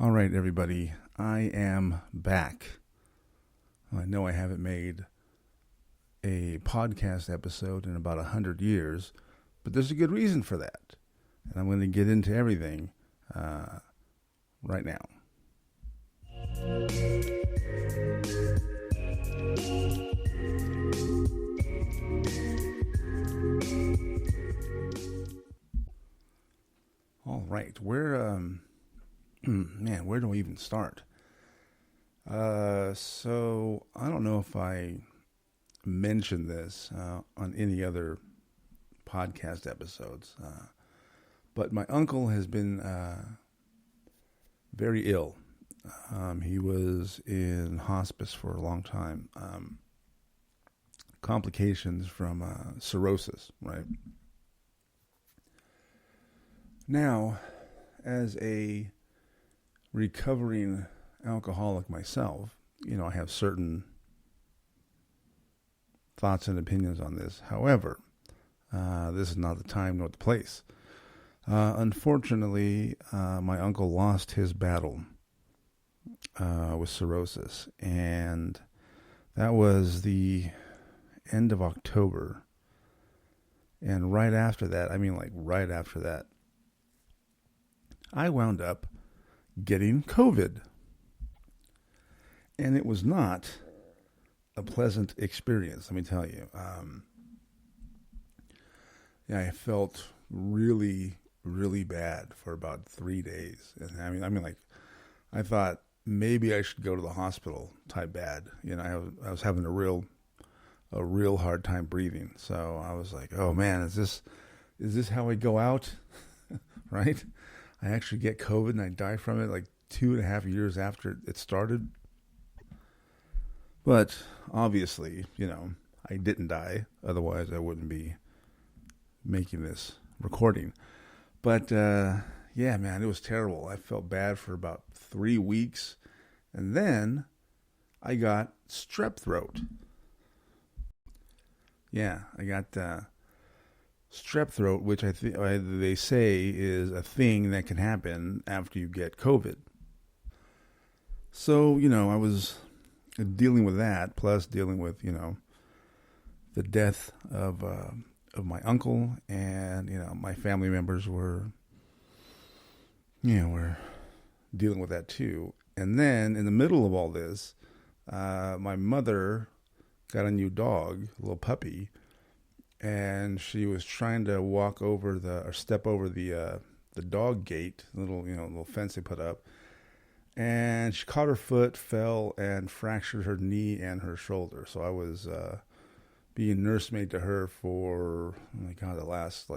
All right, everybody, I am back. I know I haven't made a podcast episode in about 100 years, but there's a good reason for that. And I'm going to get into everything right now. All right, where do I even start? So I don't know if I mentioned this on any other podcast episodes, but my uncle has been very ill. He was in hospice for a long time. Complications from cirrhosis, right? Now, as a recovering alcoholic myself, I have certain thoughts and opinions on this. However, this is not the time nor the place. Unfortunately, my uncle lost his battle with cirrhosis, and that was the end of October. And right after that, I wound up getting COVID. And it was not a pleasant experience, let me tell you. I felt really, really bad for about 3 days. And I thought maybe I should go to the hospital type bad. I was having a real hard time breathing. So I was like, oh man, is this how I go out? Right? I actually get COVID and I die from it like 2.5 years after it started. But obviously, I didn't die. Otherwise, I wouldn't be making this recording. But yeah, man, it was terrible. I felt bad for about 3 weeks. And then I got strep throat. Yeah, I got strep throat, which they say is a thing that can happen after you get COVID. So, I was dealing with that, plus dealing with, the death of my uncle, and, my family members were dealing with that too. And then in the middle of all this, my mother got a new dog, a little puppy, and she was trying to step over the dog gate, little fence they put up, and she caught her foot, fell, and fractured her knee and her shoulder. So I was being nursemaid to her for the last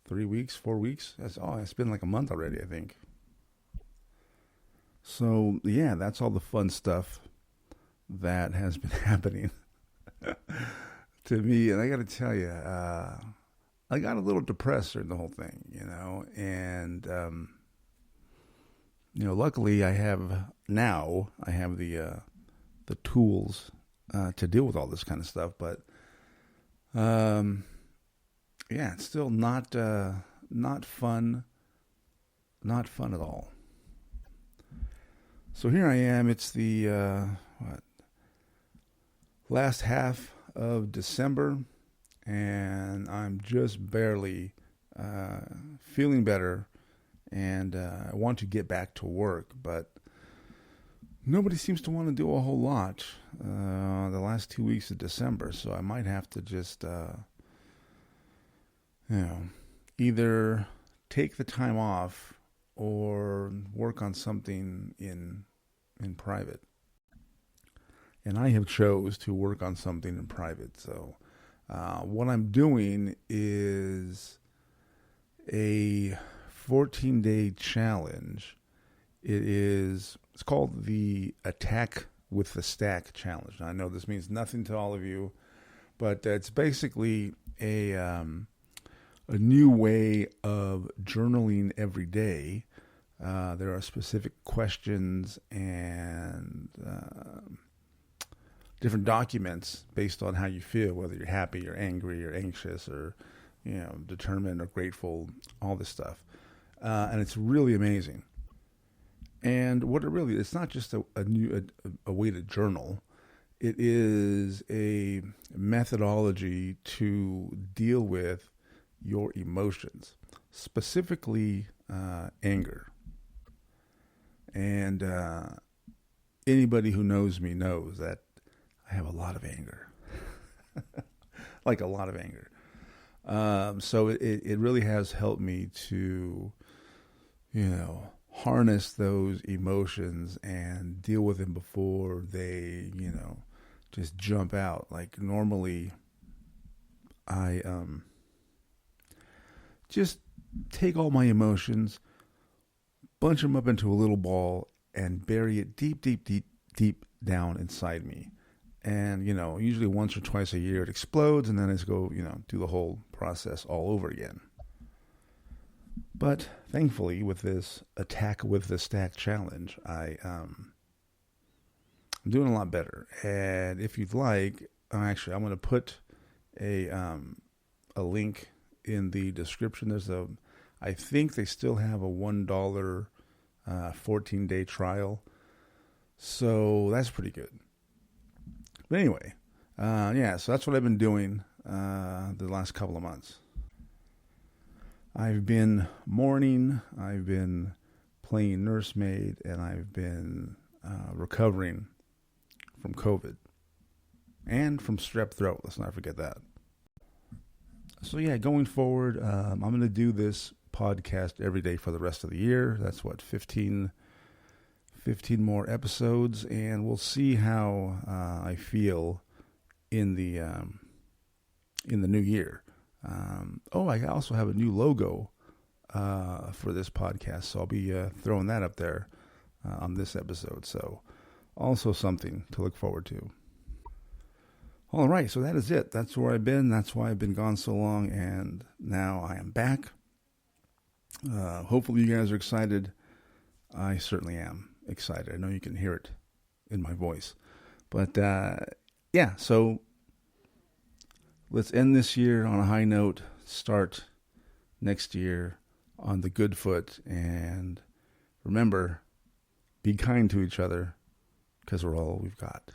3 weeks, 4 weeks. It's been like a month already, I think. So yeah, that's all the fun stuff that has been happening to me. And I got to tell you, I got a little depressed during the whole thing, and luckily I have the tools to deal with all this kind of stuff. But yeah, it's still not fun, not fun at all. So here I am. It's the last half of December, and I'm just barely feeling better, and I want to get back to work, but nobody seems to want to do a whole lot the last 2 weeks of December, so I might have to just either take the time off or work on something in private. And I have chose to work on something in private. So what I'm doing is a 14-day challenge. It's called the Attack with the Stack Challenge. Now, I know this means nothing to all of you, but it's basically a new way of journaling every day. There are specific questions and different documents based on how you feel, whether you're happy or angry or anxious or, determined or grateful, all this stuff. And it's really amazing. And what it really, it's not just a way to journal. It is a methodology to deal with your emotions, specifically anger. And anybody who knows me knows that I have a lot of anger, like a lot of anger. So it really has helped me to, harness those emotions and deal with them before they, just jump out. Like normally I just take all my emotions, bunch them up into a little ball, and bury it deep, deep, deep, deep down inside me. And, usually once or twice a year it explodes, and then I just go, do the whole process all over again. But thankfully, with this Attack with the Stack challenge, I'm doing a lot better. And if you'd like, actually, I'm going to put a link in the description. I think they still have a $1 14-day trial. So that's pretty good. But anyway, so that's what I've been doing the last couple of months. I've been mourning, I've been playing nursemaid, and I've been recovering from COVID and from strep throat. Let's not forget that. So going forward, I'm going to do this podcast every day for the rest of the year. That's 15 more episodes, and we'll see how I feel in the new year. I also have a new logo for this podcast, so I'll be throwing that up there on this episode. So also something to look forward to. All right, so that is it. That's where I've been. That's why I've been gone so long, and now I am back. Hopefully you guys are excited. I certainly am excited. I know you can hear it in my voice. But so let's end this year on a high note, start next year on the good foot, and remember, be kind to each other, because we're all we've got.